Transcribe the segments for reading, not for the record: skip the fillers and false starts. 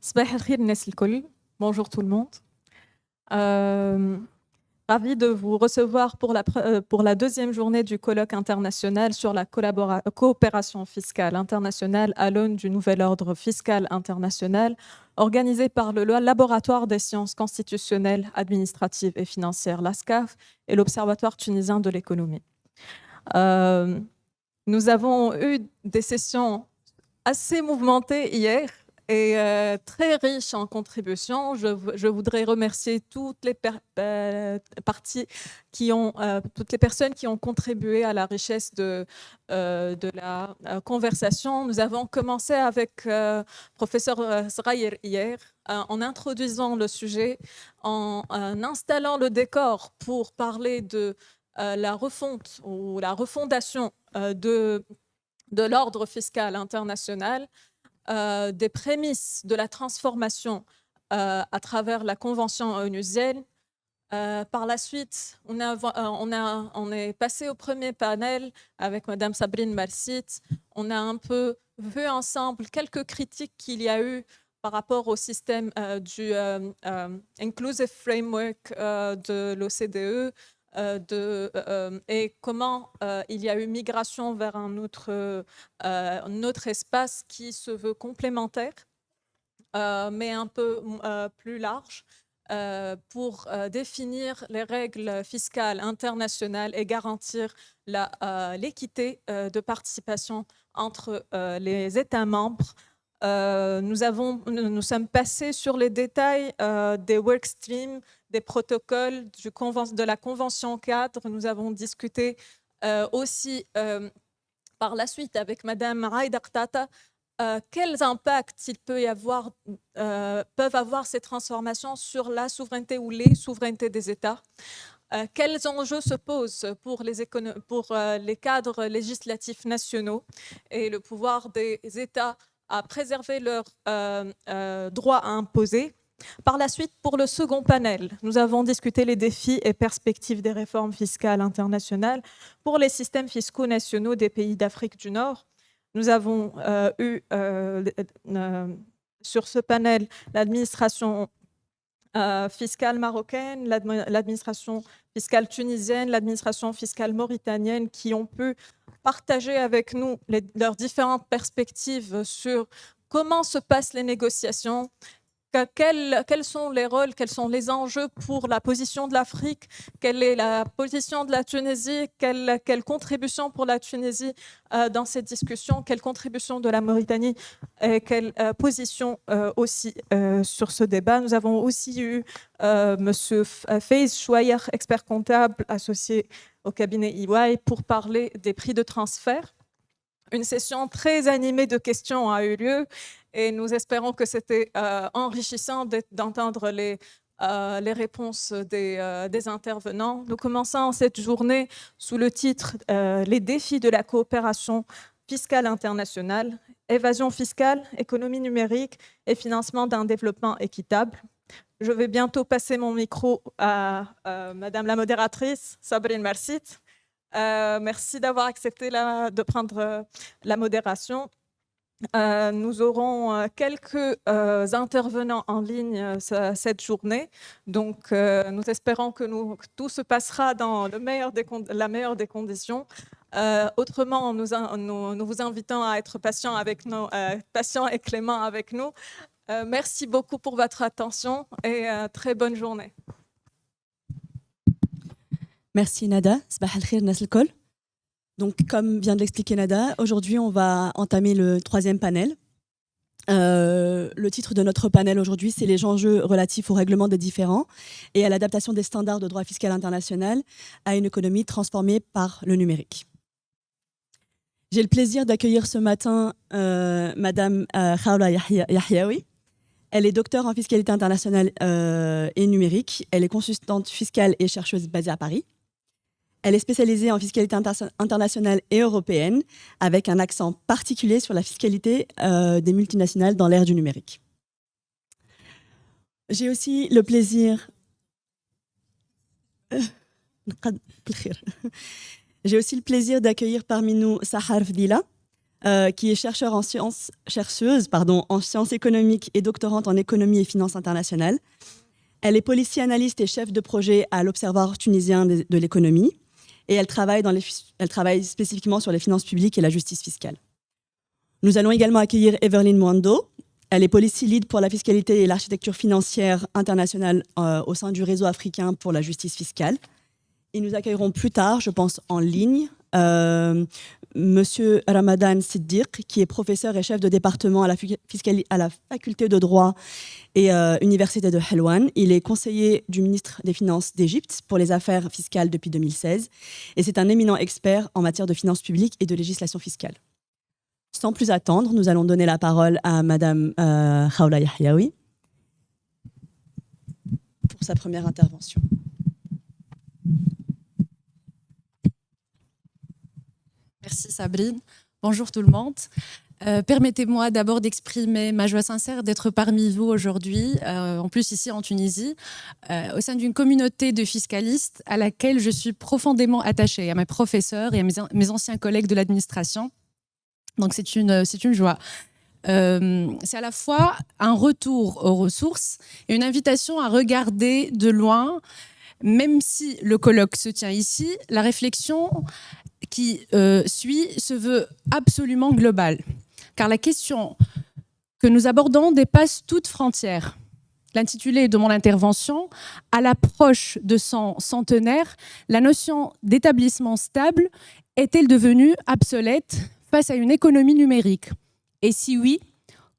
صباح الخير الناس الكل. Bonjour tout le monde. Euh, Ravi de vous recevoir pour la deuxième journée du colloque international sur la coopération fiscale internationale à l'aune du nouvel ordre fiscal international organisé par le Laboratoire des sciences constitutionnelles, administratives et financières, l'ASCAF, et l'Observatoire tunisien de l'économie. Nous avons eu des sessions assez mouvementées hier et très riche en contributions. Je voudrais remercier toutes les toutes les personnes qui ont contribué à la richesse de la conversation. Nous avons commencé avec professeur Srayer hier en introduisant le sujet, en installant le décor pour parler de la refonte ou la refondation de l'ordre fiscal international, des prémices de la transformation à travers la Convention onusienne. Par la suite, on est passé au premier panel avec Madame Sabrine Marsit. On a un peu vu ensemble quelques critiques qu'il y a eu par rapport au système du Inclusive Framework de l'OCDE, et comment il y a eu migration vers un autre espace qui se veut complémentaire, mais un peu plus large, pour définir les règles fiscales internationales et garantir l'équité de participation entre les États membres. Nous sommes passés sur les détails des workstreams, des protocoles, de la convention cadre. Nous avons discuté aussi par la suite avec Madame Raïda Qtata quels impacts peuvent avoir ces transformations sur la souveraineté ou les souverainetés des États. Quels enjeux se posent pour les cadres législatifs nationaux et le pouvoir des États à préserver leurs droits à imposer. Par la suite, pour le second panel, nous avons discuté les défis et perspectives des réformes fiscales internationales pour les systèmes fiscaux nationaux des pays d'Afrique du Nord. Nous avons eu sur ce panel l'administration fiscale marocaine, l'administration fiscale tunisienne, l'administration fiscale mauritanienne, qui ont pu partager avec nous leurs différentes perspectives sur comment se passent les négociations, quels sont les rôles, quels sont les enjeux pour la position de l'Afrique, quelle est la position de la Tunisie, quelle contribution pour la Tunisie dans cette discussion, quelle contribution de la Mauritanie, et quelle position aussi sur ce débat. Nous avons aussi eu M. Faiz Chouayer, expert comptable associé au cabinet EY, pour parler des prix de transfert. Une session très animée de questions a eu lieu et nous espérons que c'était enrichissant d'entendre les réponses des intervenants. Nous commençons cette journée sous le titre « Les défis de la coopération fiscale internationale, évasion fiscale, économie numérique et financement d'un développement équitable ». Je vais bientôt passer mon micro à Madame la modératrice, Sabrine Marsit. Merci d'avoir accepté de prendre la modération. Nous aurons quelques intervenants en ligne cette journée, donc nous espérons que tout se passera dans la meilleure des conditions. Autrement, nous vous invitons à être patients et cléments avec nous. Merci beaucoup pour votre attention et très bonne journée. Merci Nada. Sabah al-khir nas al-kol. Donc, comme vient de l'expliquer Nada, aujourd'hui, on va entamer le troisième panel. Le titre de notre panel aujourd'hui, c'est les enjeux relatifs au règlement des différends et à l'adaptation des standards de droit fiscal international à une économie transformée par le numérique. J'ai le plaisir d'accueillir ce matin Madame Khawla Yahyaoui. Elle est docteure en fiscalité internationale et numérique. Elle est consultante fiscale et chercheuse basée à Paris. Elle est spécialisée en fiscalité internationale et européenne, avec un accent particulier sur la fiscalité des multinationales dans l'ère du numérique. J'ai aussi le plaisir... J'ai aussi le plaisir d'accueillir parmi nous Sahar Fdila, qui est chercheuse en sciences économiques et doctorante en économie et finances internationales. Elle est policy analyste et chef de projet à l'Observatoire tunisien de l'économie et elle travaille spécifiquement sur les finances publiques et la justice fiscale. Nous allons également accueillir Everline Mwando. Elle est policy lead pour la fiscalité et l'architecture financière internationale au sein du réseau africain pour la justice fiscale. Et nous accueillerons plus tard, je pense en ligne, Monsieur Ramadan Siddiq, qui est professeur et chef de département à la faculté de droit et université de Helwan. Il est conseiller du ministre des Finances d'Égypte pour les affaires fiscales depuis 2016 et c'est un éminent expert en matière de finances publiques et de législation fiscale. Sans plus attendre, nous allons donner la parole à Madame Khawla Yahyaoui pour sa première intervention. Merci Sabrine. Bonjour tout le monde. Permettez-moi d'abord d'exprimer ma joie sincère d'être parmi vous aujourd'hui, en plus ici en Tunisie, au sein d'une communauté de fiscalistes à laquelle je suis profondément attachée, à mes professeurs et à mes anciens collègues de l'administration. Donc c'est une joie. C'est à la fois un retour aux ressources et une invitation à regarder de loin, même si le colloque se tient ici, la réflexion qui suit se veut absolument globale. Car la question que nous abordons dépasse toute frontière. L'intitulé de mon intervention, à l'approche de son centenaire, la notion d'établissement stable est-elle devenue obsolète face à une économie numérique? Et si oui,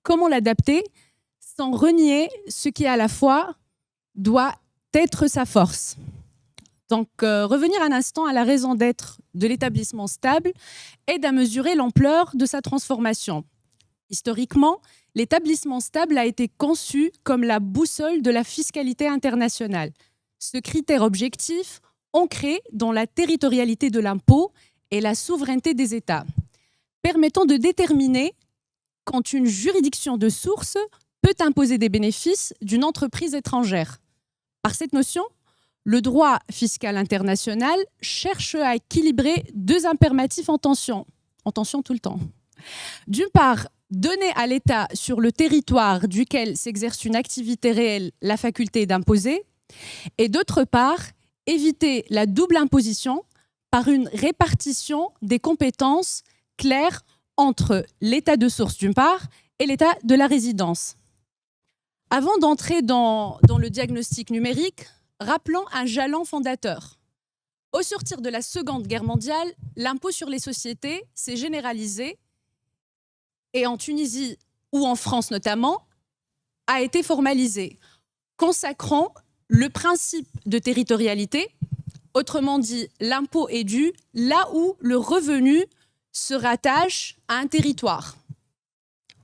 comment l'adapter sans renier ce qui à la fois doit être sa force? Donc, revenir un instant à la raison d'être de l'établissement stable aide à mesurer l'ampleur de sa transformation. Historiquement, l'établissement stable a été conçu comme la boussole de la fiscalité internationale. Ce critère objectif, ancré dans la territorialité de l'impôt et la souveraineté des États, permettant de déterminer quand une juridiction de source peut imposer des bénéfices d'une entreprise étrangère. Par cette notion, le droit fiscal international cherche à équilibrer deux impératifs en tension tout le temps. D'une part, donner à l'État sur le territoire duquel s'exerce une activité réelle la faculté d'imposer, et d'autre part, éviter la double imposition par une répartition des compétences claires entre l'État de source d'une part et l'État de la résidence. Avant d'entrer dans le diagnostic numérique, rappelons un jalon fondateur. Au sortir de la Seconde Guerre mondiale, l'impôt sur les sociétés s'est généralisé et en Tunisie ou en France notamment, a été formalisé, consacrant le principe de territorialité, autrement dit, l'impôt est dû là où le revenu se rattache à un territoire.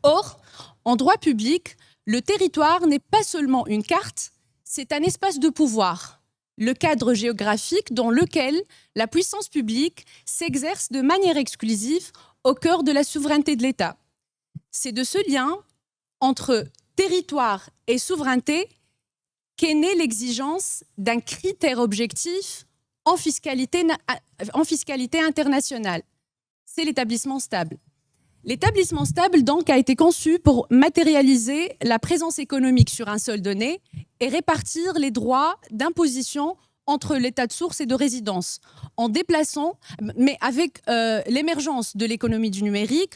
Or, en droit public, le territoire n'est pas seulement une carte, c'est un espace de pouvoir, le cadre géographique dans lequel la puissance publique s'exerce de manière exclusive au cœur de la souveraineté de l'État. C'est de ce lien entre territoire et souveraineté qu'est née l'exigence d'un critère objectif en fiscalité internationale. C'est l'établissement stable. L'établissement stable, donc, a été conçu pour matérialiser la présence économique sur un sol donné et répartir les droits d'imposition entre l'état de source et de résidence, en déplaçant, mais avec l'émergence de l'économie du numérique,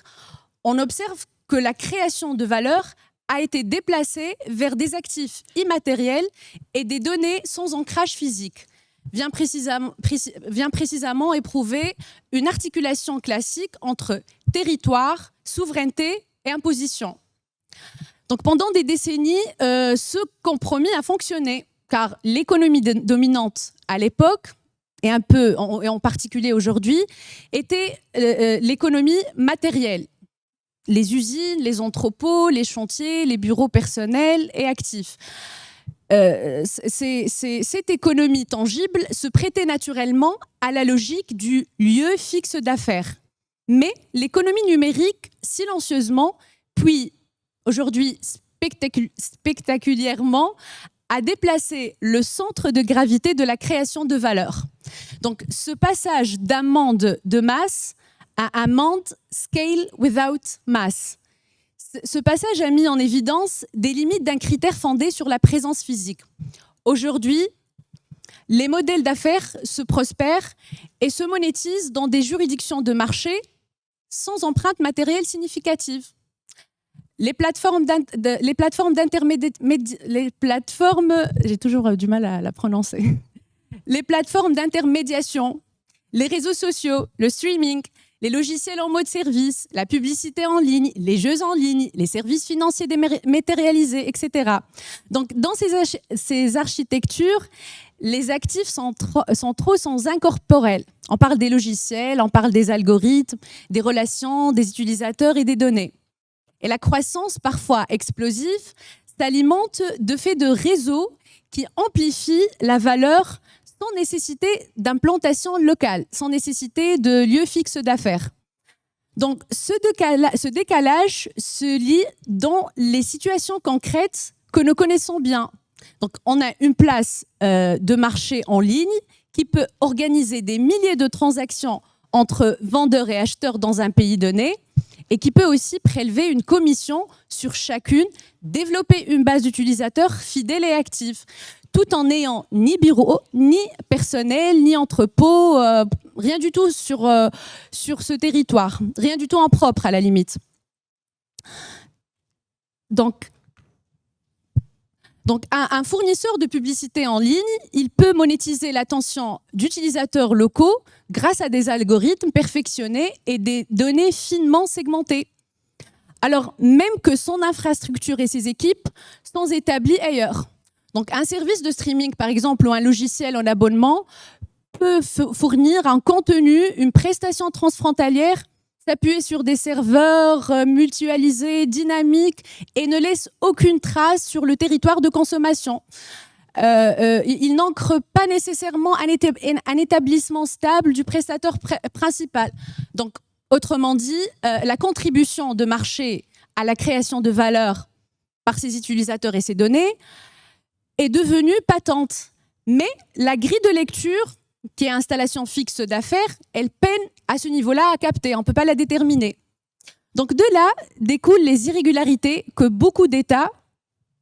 on observe que la création de valeur a été déplacée vers des actifs immatériels et des données sans ancrage physique. Vient précisément éprouver une articulation classique entre territoire, souveraineté et imposition. Donc pendant des décennies, ce compromis a fonctionné, car l'économie dominante à l'époque, et en particulier aujourd'hui, était l'économie matérielle. Les usines, les entrepôts, les chantiers, les bureaux personnels et actifs. Cette économie tangible se prêtait naturellement à la logique du lieu fixe d'affaires. Mais l'économie numérique, silencieusement, puis aujourd'hui spectaculairement, a déplacé le centre de gravité de la création de valeur. Donc ce passage d'un monde de masse un monde scale without mass. Ce passage a mis en évidence des limites d'un critère fondé sur la présence physique. Aujourd'hui, les modèles d'affaires se prospèrent et se monétisent dans des juridictions de marché sans empreinte matérielle significative. Les plateformes j'ai toujours du mal à la prononcer. Les plateformes d'intermédiation, les réseaux sociaux, le streaming, les logiciels en mode service, la publicité en ligne, les jeux en ligne, les services financiers dématérialisés, etc. Donc, dans ces architectures, les actifs sont trop sans incorporels. On parle des logiciels, on parle des algorithmes, des relations, des utilisateurs et des données. Et la croissance, parfois explosive, s'alimente de faits de réseaux qui amplifient la valeur sans nécessité d'implantation locale, sans nécessité de lieu fixe d'affaires. Donc, ce décalage se lit dans les situations concrètes que nous connaissons bien. Donc, on a une place de marché en ligne qui peut organiser des milliers de transactions entre vendeurs et acheteurs dans un pays donné et qui peut aussi prélever une commission sur chacune, développer une base d'utilisateurs fidèles et actifs, tout en n'ayant ni bureau, ni personnel, ni entrepôt, rien du tout sur ce territoire, rien du tout en propre à la limite. Donc un fournisseur de publicité en ligne, il peut monétiser l'attention d'utilisateurs locaux grâce à des algorithmes perfectionnés et des données finement segmentées. Alors même que son infrastructure et ses équipes sont établies ailleurs. Donc un service de streaming, par exemple, ou un logiciel en abonnement peut fournir un contenu, une prestation transfrontalière, s'appuyer sur des serveurs mutualisés, dynamiques, et ne laisse aucune trace sur le territoire de consommation. Il n'ancre pas nécessairement un établissement stable du prestataire principal. Donc, autrement dit, la contribution de marché à la création de valeur par ses utilisateurs et ses données est devenue patente. Mais la grille de lecture, qui est installation fixe d'affaires, elle peine à ce niveau-là à capter. On ne peut pas la déterminer. Donc de là découlent les irrégularités que beaucoup d'États,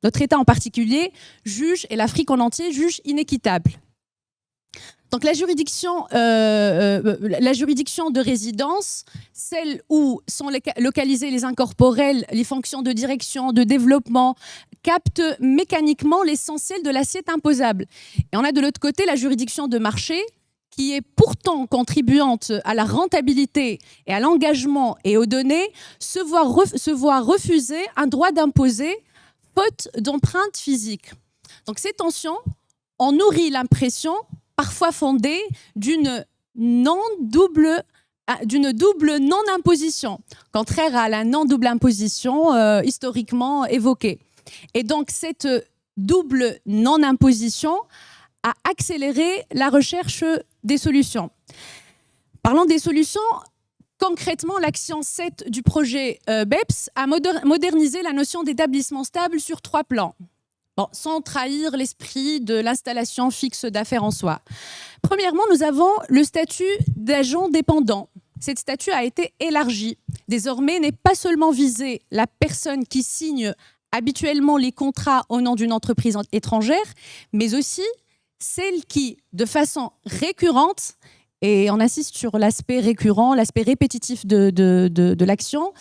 notre État en particulier, jugent, et l'Afrique en entier, jugent inéquitables. Donc la juridiction de résidence, celle où sont localisés les incorporels, les fonctions de direction, de développement, capte mécaniquement l'essentiel de l'assiette imposable. Et on a de l'autre côté la juridiction de marché, qui est pourtant contribuante à la rentabilité et à l'engagement et aux données, se voit refuser un droit d'imposer faute d'empreinte physique. Donc ces tensions ont nourri l'impression, parfois fondée, d'une double non-imposition, contraire à la non-double imposition historiquement évoquée. Et donc cette double non-imposition a accéléré la recherche des solutions. Parlant des solutions, concrètement, l'action 7 du projet BEPS a modernisé la notion d'établissement stable sur 3 plans. Bon, sans trahir l'esprit de l'installation fixe d'affaires en soi. Premièrement, nous avons le statut d'agent dépendant. Cette statut a été élargie. Désormais, n'est pas seulement visée la personne qui signe habituellement les contrats au nom d'une entreprise étrangère, mais aussi celle qui, de façon récurrente, et on insiste sur l'aspect récurrent, l'aspect répétitif de l'action,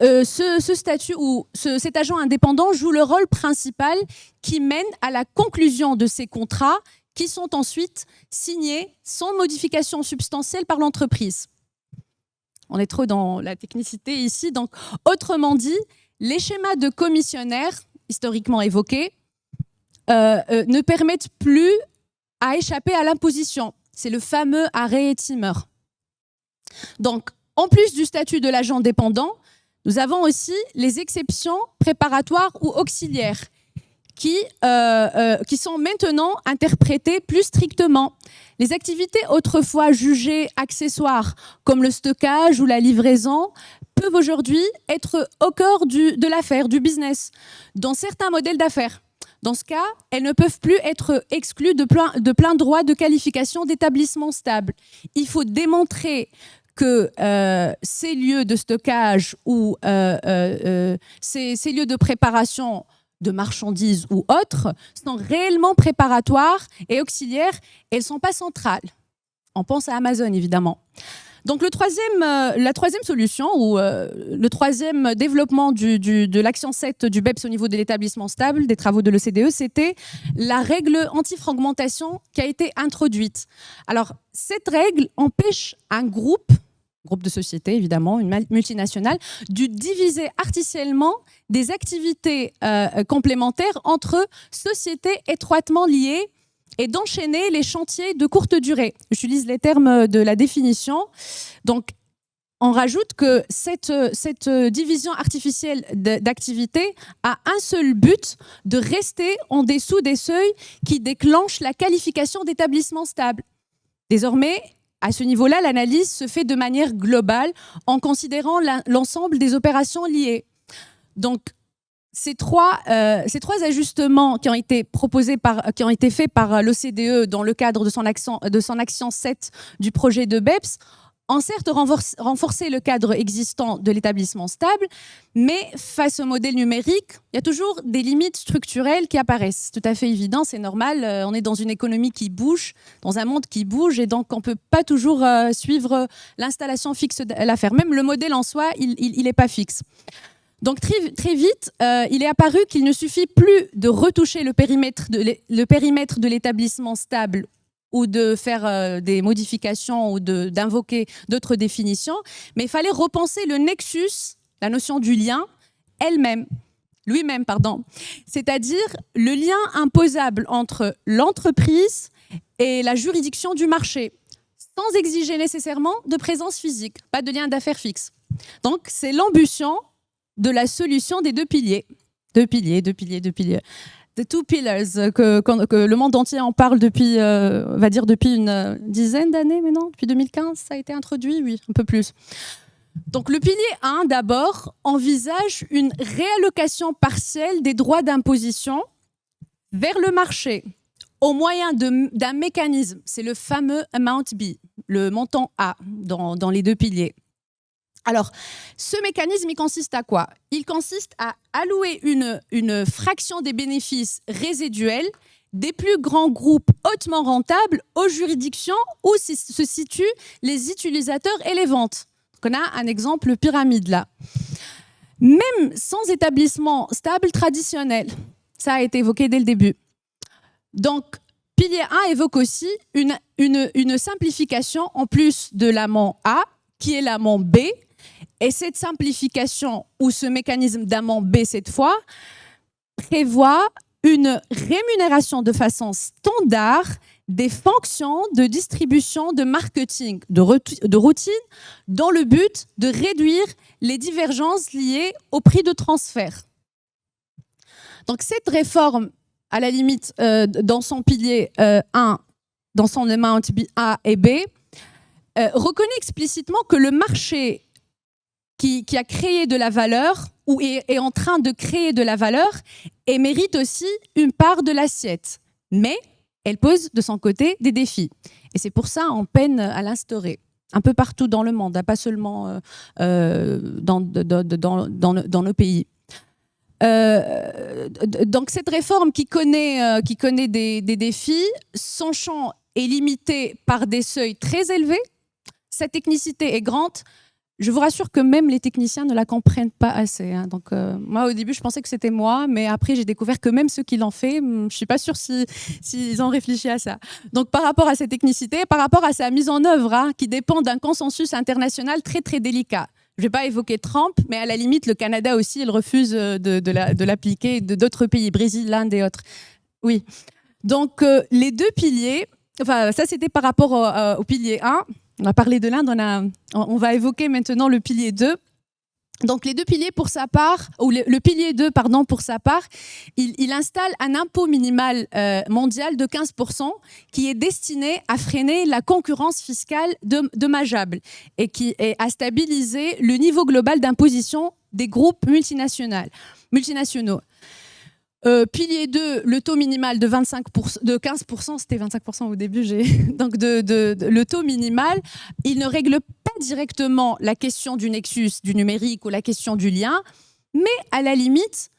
ce statut ou cet agent indépendant joue le rôle principal qui mène à la conclusion de ces contrats qui sont ensuite signés sans modification substantielle par l'entreprise. On est trop dans la technicité ici. Donc, autrement dit, les schémas de commissionnaires, historiquement évoqués, ne permettent plus à échapper à l'imposition. C'est le fameux arrêt Timmer. Donc, en plus du statut de l'agent dépendant, nous avons aussi les exceptions préparatoires ou auxiliaires qui sont maintenant interprétées plus strictement. Les activités autrefois jugées accessoires, comme le stockage ou la livraison, peuvent aujourd'hui être au cœur de l'affaire, du business, dans certains modèles d'affaires. Dans ce cas, elles ne peuvent plus être exclues de plein droit de qualification d'établissement stable. Il faut démontrer que ces lieux de stockage ou ces lieux de préparation de marchandises ou autres sont réellement préparatoires et auxiliaires et elles ne sont pas centrales. On pense à Amazon, évidemment. Donc, la troisième solution, ou le troisième développement de l'action 7 du BEPS au niveau de l'établissement stable, des travaux de l'OCDE, c'était la règle anti-fragmentation qui a été introduite. Alors, cette règle empêche un groupe de sociétés, évidemment, une multinationale, de diviser artificiellement des activités complémentaires entre sociétés étroitement liées et d'enchaîner les chantiers de courte durée. J'utilise les termes de la définition. Donc, on rajoute que cette division artificielle d'activités a un seul but, de rester en dessous des seuils qui déclenchent la qualification d'établissement stable. Désormais, à ce niveau-là, l'analyse se fait de manière globale en considérant l'ensemble des opérations liées. Donc, ces trois ajustements qui ont été faits par l'OCDE dans le cadre de son action 7 du projet de BEPS ont certes renforcé le cadre existant de l'établissement stable, mais face au modèle numérique, il y a toujours des limites structurelles qui apparaissent. C'est tout à fait évident, c'est normal. On est dans une économie qui bouge, dans un monde qui bouge, et donc on ne peut pas toujours suivre l'installation fixe de l'affaire. Même le modèle en soi, il n'est pas fixe. Donc très vite, il est apparu qu'il ne suffit plus de retoucher le périmètre de l'établissement stable ou de faire des modifications ou d'invoquer d'autres définitions, mais il fallait repenser le nexus, la notion du lien, lui-même, c'est-à-dire le lien imposable entre l'entreprise et la juridiction du marché, sans exiger nécessairement de présence physique, pas de lien d'affaires fixe. Donc c'est l'ambition de la solution des deux piliers. Deux piliers. The two pillars, que le monde entier en parle depuis, on va dire depuis une dizaine d'années maintenant, depuis 2015, ça a été introduit, oui, un peu plus. Donc le pilier 1, d'abord, envisage une réallocation partielle des droits d'imposition vers le marché au moyen d'un mécanisme, c'est le fameux amount B, le montant A dans les deux piliers. Alors, ce mécanisme, il consiste à quoi? Il consiste à allouer une fraction des bénéfices résiduels des plus grands groupes hautement rentables aux juridictions où se situent les utilisateurs et les ventes. Donc, on a un exemple pyramide là. Même sans établissement stable traditionnel, ça a été évoqué dès le début. Donc, pilier 1 évoque aussi une simplification en plus de l'amont A, qui est l'amont B. Et cette simplification, ou ce mécanisme d'amont B cette fois, prévoit une rémunération de façon standard des fonctions de distribution, de marketing, de routine, dans le but de réduire les divergences liées au prix de transfert. Donc cette réforme, à la limite, dans son pilier 1, dans son amount A et B, reconnaît explicitement que le marché qui a créé de la valeur ou est en train de créer de la valeur et mérite aussi une part de l'assiette. Mais elle pose de son côté des défis. Et c'est pour ça qu'on peine à l'instaurer, un peu partout dans le monde, pas seulement dans nos pays. Donc cette réforme qui connaît des défis, son champ est limité par des seuils très élevés, sa technicité est grande. Je vous rassure que même les techniciens ne la comprennent pas assez. Hein. Donc, moi, au début, je pensais que c'était moi, mais après, j'ai découvert que même ceux qui l'ont fait, je ne suis pas sûre s'ils ont réfléchi à ça. Donc, par rapport à cette technicité, par rapport à sa mise en œuvre, hein, qui dépend d'un consensus international très, très délicat. Je ne vais pas évoquer Trump, mais à la limite, le Canada aussi, il refuse de l'appliquer, d'autres pays, Brésil, l'Inde et autres. Oui. Donc, les deux piliers, enfin, ça, c'était par rapport au pilier 1. On a parlé de l'Inde, on va évoquer maintenant le pilier 2. Donc les deux piliers pour sa part, ou le pilier 2, pardon, pour sa part, il installe un impôt minimal mondial de 15% qui est destiné à freiner la concurrence fiscale dommageable et à stabiliser le niveau global d'imposition des groupes multinationaux. Pilier 2, le taux minimal de 15%, c'était 25% au début, donc le taux minimal, il ne règle pas directement la question du nexus, du numérique ou la question du lien, mais à la limite,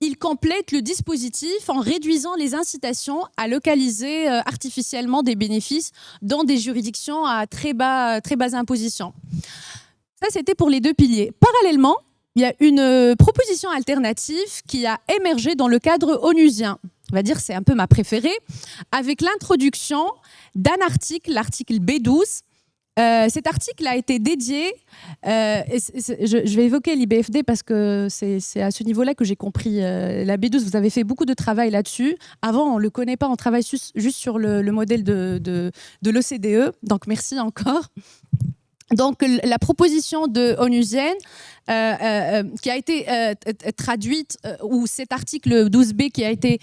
il complète le dispositif en réduisant les incitations à localiser artificiellement des bénéfices dans des juridictions à très bas impositions. Ça, c'était pour les 2 piliers. Parallèlement, il y a une proposition alternative qui a émergé dans le cadre onusien. On va dire c'est un peu ma préférée, avec l'introduction d'un article, l'article B12. Cet article a été dédié, je vais évoquer l'IBFD parce que c'est à ce niveau-là que j'ai compris la B12. Vous avez fait beaucoup de travail là-dessus. Avant, on ne le connaît pas, on travaille juste sur le modèle de l'OCDE. Donc, merci encore. Donc, la proposition de onusienne qui a été traduite, ou cet article 12B qui a été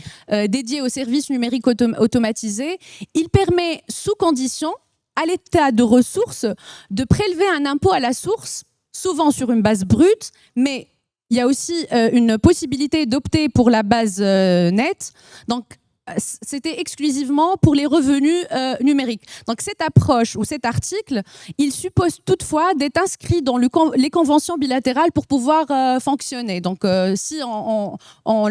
dédié aux services numériques automatisés, il permet, sous condition, à l'État de ressources, de prélever un impôt à la source, souvent sur une base brute, mais il y a aussi une possibilité d'opter pour la base nette. Donc, c'était exclusivement pour les revenus numériques. Donc cette approche ou cet article, il suppose toutefois d'être inscrit dans les conventions bilatérales pour pouvoir fonctionner. Donc si on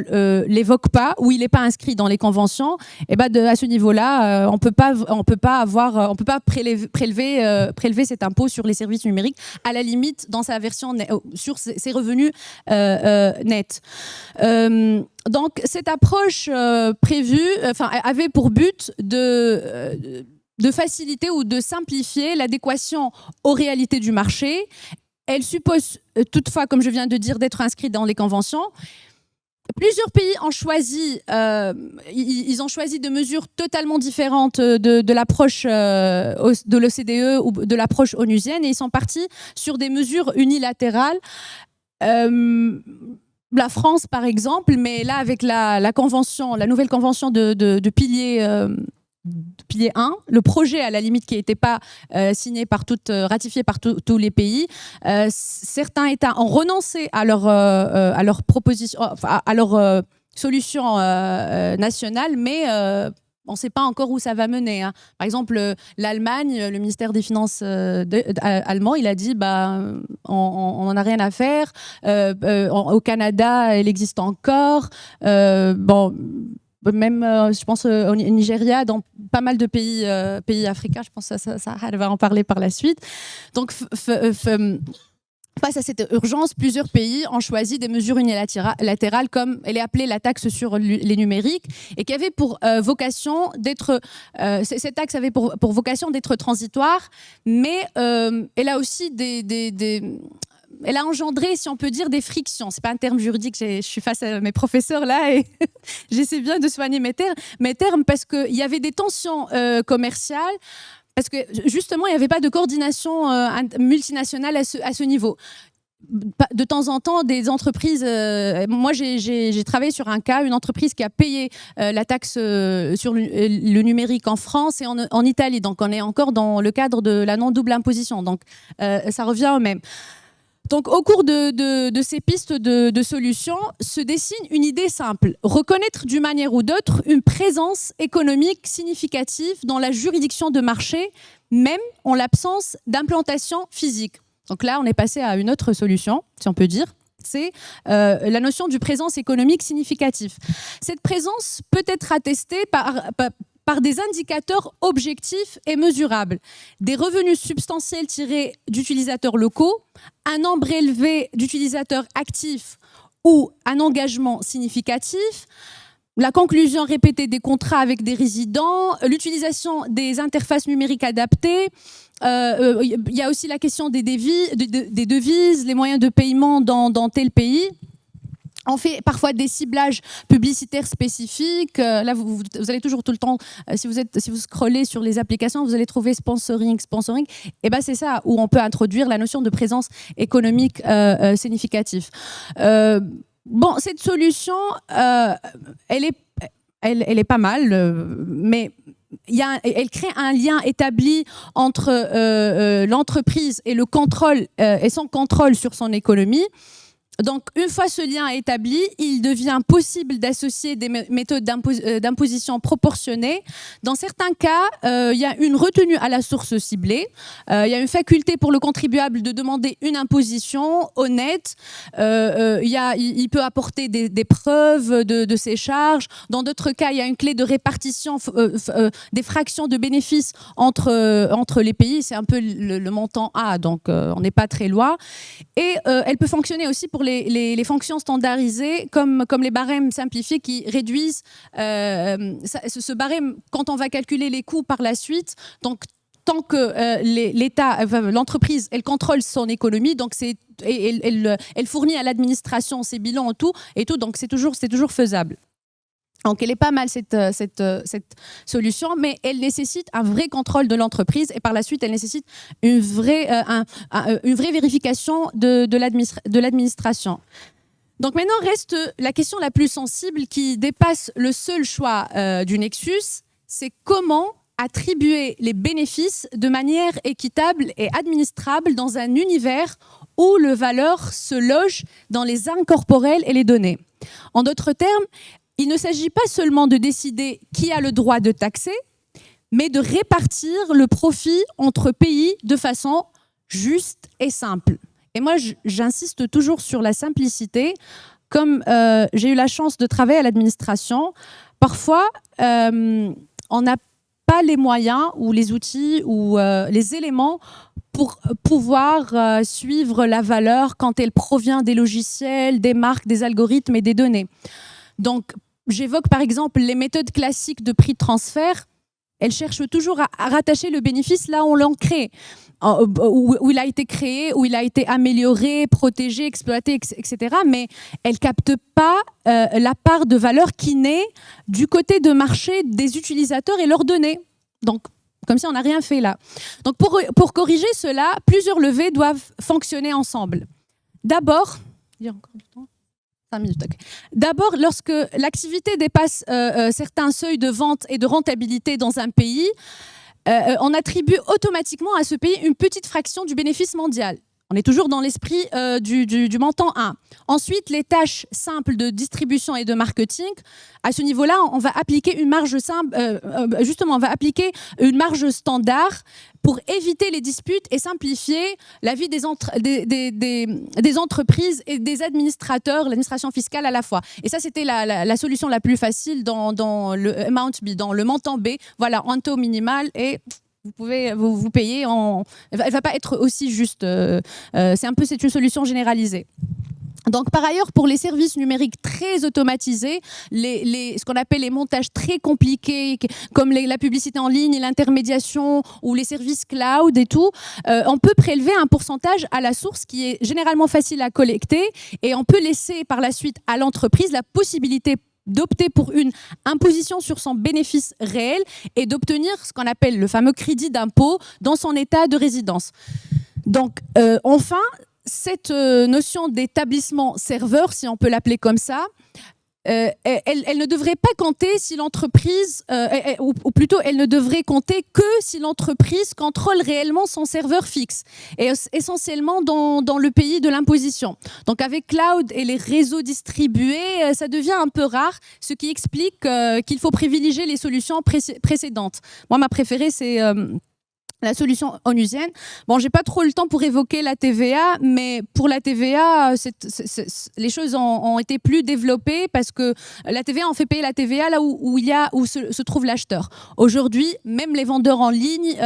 l'évoque pas ou il n'est pas inscrit dans les conventions, et ben à ce niveau-là, on peut pas prélever cet impôt sur les services numériques, à la limite dans sa version sur ses revenus nets. Donc cette approche prévue avait pour but de faciliter ou de simplifier l'adéquation aux réalités du marché. Elle suppose toutefois, comme je viens de dire, d'être inscrit dans les conventions. Plusieurs pays ont choisi, ils ont choisi de mesures totalement différentes de l'approche de l'OCDE ou de l'approche onusienne, et ils sont partis sur des mesures unilatérales. La France, par exemple, mais là, avec la nouvelle convention de pilier 1, le projet, à la limite, qui n'était pas ratifié par tous les pays, certains États ont renoncé à leur proposition, à leur solution nationale, mais on ne sait pas encore où ça va mener. Hein. Par exemple, l'Allemagne, le ministère des Finances allemand, il a dit on n'en a rien à faire. Au Canada, elle existe encore. Même, je pense, au Nigeria, dans pas mal de pays africains, je pense que ça va en parler par la suite. Donc, face à cette urgence, plusieurs pays ont choisi des mesures unilatérales, comme elle est appelée la taxe sur les numériques, et qui avait pour vocation d'être, cette taxe avait pour vocation d'être transitoire, mais elle a aussi elle a engendré, si on peut dire, des frictions. C'est pas un terme juridique, je suis face à mes professeurs là et j'essaie bien de soigner mes termes parce qu'il y avait des tensions commerciales. Parce que justement, il n'y avait pas de coordination multinationale à ce niveau. De temps en temps, des entreprises... moi, j'ai travaillé sur un cas, une entreprise qui a payé la taxe sur le numérique en France et en Italie. Donc, on est encore dans le cadre de la non-double imposition. Donc, ça revient au même. Donc, au cours de ces pistes de solutions, se dessine une idée simple. Reconnaître d'une manière ou d'autre une présence économique significative dans la juridiction de marché, même en l'absence d'implantation physique. Donc là, on est passé à une autre solution, si on peut dire. C'est la notion de présence économique significative. Cette présence peut être attestée par des indicateurs objectifs et mesurables, des revenus substantiels tirés d'utilisateurs locaux, un nombre élevé d'utilisateurs actifs ou un engagement significatif, la conclusion répétée des contrats avec des résidents, l'utilisation des interfaces numériques adaptées. Il y a aussi la question des devises, les moyens de paiement dans tel pays. On fait parfois des ciblages publicitaires spécifiques. Là, vous allez toujours tout le temps, si vous scrollez sur les applications, vous allez trouver sponsoring. Et ben c'est ça où on peut introduire la notion de présence économique significative. Cette solution, elle est pas mal, mais elle crée un lien établi entre l'entreprise et le contrôle et son contrôle sur son économie. Donc, une fois ce lien établi, il devient possible d'associer des méthodes d'imposition proportionnées. Dans certains cas, il y a une retenue à la source ciblée. Il y a une faculté pour le contribuable de demander une imposition honnête. Il peut apporter des preuves de ses charges. Dans d'autres cas, il y a une clé de répartition des fractions de bénéfices entre les pays. C'est un peu le montant A, donc on n'est pas très loin. Et elle peut fonctionner aussi pour les fonctions standardisées comme les barèmes simplifiés qui réduisent ce barème quand on va calculer les coûts par la suite. Donc, tant que l'entreprise, elle contrôle son économie, donc elle fournit à l'administration ses bilans et tout, donc c'est toujours faisable. Donc, elle est pas mal cette solution, mais elle nécessite un vrai contrôle de l'entreprise et par la suite, elle nécessite une vraie vérification de l'administration. Donc maintenant, reste la question la plus sensible qui dépasse le seul choix du Nexus, c'est comment attribuer les bénéfices de manière équitable et administrable dans un univers où le valeur se loge dans les incorporels et les données. En d'autres termes, il ne s'agit pas seulement de décider qui a le droit de taxer, mais de répartir le profit entre pays de façon juste et simple. Et moi, j'insiste toujours sur la simplicité. Comme j'ai eu la chance de travailler à l'administration, parfois, on n'a pas les moyens ou les outils ou les éléments pour pouvoir suivre la valeur quand elle provient des logiciels, des marques, des algorithmes et des données. Donc, j'évoque par exemple les méthodes classiques de prix de transfert. Elles cherchent toujours à rattacher le bénéfice là où on l'a créé, où il a été créé, où il a été amélioré, protégé, exploité, etc. Mais elles ne captent pas la part de valeur qui naît du côté de marché des utilisateurs et leurs données. Donc, comme si on n'a rien fait là. Donc, pour corriger cela, plusieurs levées doivent fonctionner ensemble. D'abord, il y a encore du temps ? 5 minutes, okay. D'abord, lorsque l'activité dépasse certains seuils de vente et de rentabilité dans un pays, on attribue automatiquement à ce pays une petite fraction du bénéfice mondial. On est toujours dans l'esprit du montant 1. Ensuite, les tâches simples de distribution et de marketing, à ce niveau-là, on va appliquer une marge justement, on va appliquer une marge standard pour éviter les disputes et simplifier la vie des entreprises et des administrateurs, l'administration fiscale à la fois. Et ça, c'était la solution la plus facile dans le amount B, dans le montant B. Voilà, un taux minimal et vous pouvez vous payer. Elle ne va pas être aussi juste. C'est une solution généralisée. Donc, par ailleurs, pour les services numériques très automatisés, ce qu'on appelle les montages très compliqués, comme la publicité en ligne, l'intermédiation ou les services cloud et tout, on peut prélever un pourcentage à la source qui est généralement facile à collecter et on peut laisser par la suite à l'entreprise la possibilité d'opter pour une imposition sur son bénéfice réel et d'obtenir ce qu'on appelle le fameux crédit d'impôt dans son état de résidence. Donc, enfin, cette notion d'établissement serveur, si on peut l'appeler comme ça, elle ne devrait pas compter si l'entreprise, ou plutôt elle ne devrait compter que si l'entreprise contrôle réellement son serveur fixe, et essentiellement dans le pays de l'imposition. Donc avec cloud et les réseaux distribués, ça devient un peu rare, ce qui explique qu'il faut privilégier les solutions précédentes. Moi, ma préférée, c'est la solution onusienne. Bon, j'ai pas trop le temps pour évoquer la TVA, mais pour la TVA, les choses ont été plus développées parce que la TVA, on fait payer la TVA là où se trouve l'acheteur. Aujourd'hui, même les vendeurs en ligne,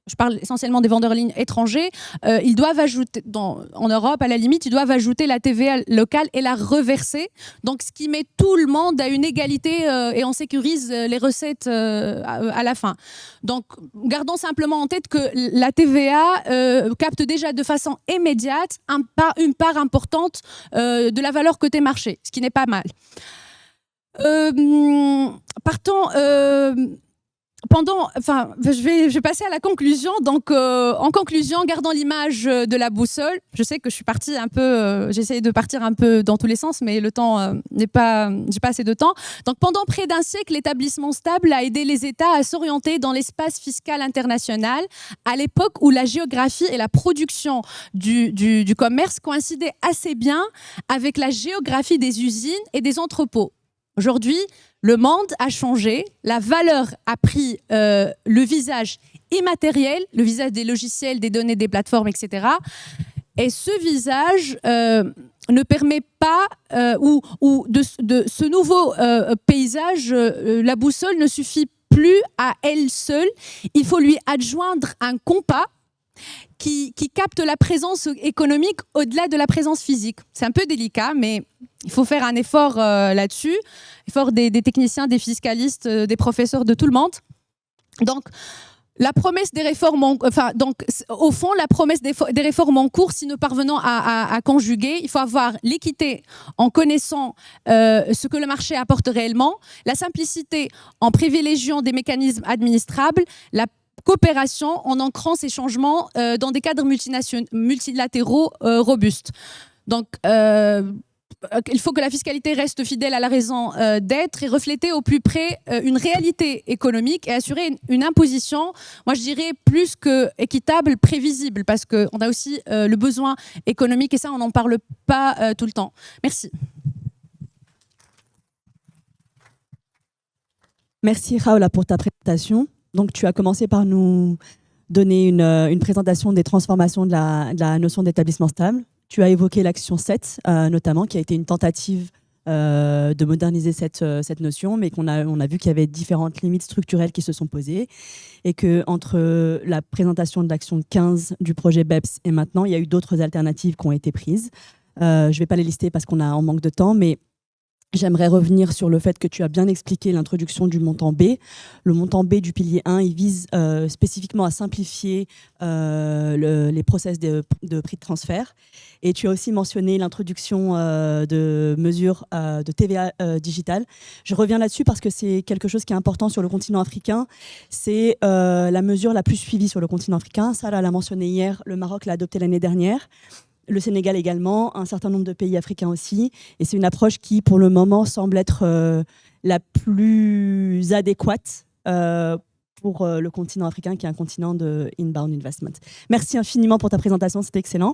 je parle essentiellement des vendeurs en ligne étrangers, ils doivent ajouter, en Europe, à la limite, ils doivent ajouter la TVA locale et la reverser. Donc, ce qui met tout le monde à une égalité et on sécurise les recettes à la fin. Donc, gardons simplement en tête que la TVA capte déjà de façon immédiate une part importante de la valeur côté marché, ce qui n'est pas mal. je vais passer à la conclusion. Donc, en conclusion, gardant l'image de la boussole, je sais que je suis partie un peu, j'essaie de partir un peu dans tous les sens, mais le temps j'ai pas assez de temps. Donc, pendant près d'un siècle, l'établissement stable a aidé les États à s'orienter dans l'espace fiscal international, à l'époque où la géographie et la production du commerce coïncidaient assez bien avec la géographie des usines et des entrepôts. Aujourd'hui, le monde a changé, la valeur a pris le visage immatériel, le visage des logiciels, des données, des plateformes, etc. Et ce visage ne permet pas, de ce nouveau paysage, la boussole ne suffit plus à elle seule. Il faut lui adjoindre un compas qui capte la présence économique au-delà de la présence physique. C'est un peu délicat, mais il faut faire un effort là-dessus, effort des techniciens, des fiscalistes, des professeurs, de tout le monde. Donc, la promesse des réformes, au fond, la promesse des réformes en cours, si nous parvenons à conjuguer, il faut avoir l'équité en connaissant ce que le marché apporte réellement, la simplicité en privilégiant des mécanismes administrables, la coopération en ancrant ces changements dans des cadres multilatéraux robustes. Donc, il faut que la fiscalité reste fidèle à la raison d'être et refléter au plus près une réalité économique et assurer une imposition, moi je dirais plus que équitable, prévisible, parce qu'on a aussi le besoin économique et ça on n'en parle pas tout le temps. Merci. Merci Raoula pour ta présentation. Donc tu as commencé par nous donner une présentation des transformations de la notion d'établissement stable. Tu as évoqué l'action 7, notamment, qui a été une tentative de moderniser cette notion, mais on a vu qu'il y avait différentes limites structurelles qui se sont posées et qu'entre la présentation de l'action 15 du projet BEPS et maintenant, il y a eu d'autres alternatives qui ont été prises. Je ne vais pas les lister parce qu'on a en manque de temps, mais j'aimerais revenir sur le fait que tu as bien expliqué l'introduction du montant B. Le montant B du pilier 1, il vise spécifiquement à simplifier les process de prix de transfert. Et tu as aussi mentionné l'introduction de mesures de TVA digitale. Je reviens là-dessus parce que c'est quelque chose qui est important sur le continent africain. C'est la mesure la plus suivie sur le continent africain. Sarah l'a mentionné hier, le Maroc l'a adopté l'année dernière. Le Sénégal également, un certain nombre de pays africains aussi. Et c'est une approche qui, pour le moment, semble être la plus adéquate pour le continent africain, qui est un continent de inbound investment. Merci infiniment pour ta présentation, c'était excellent.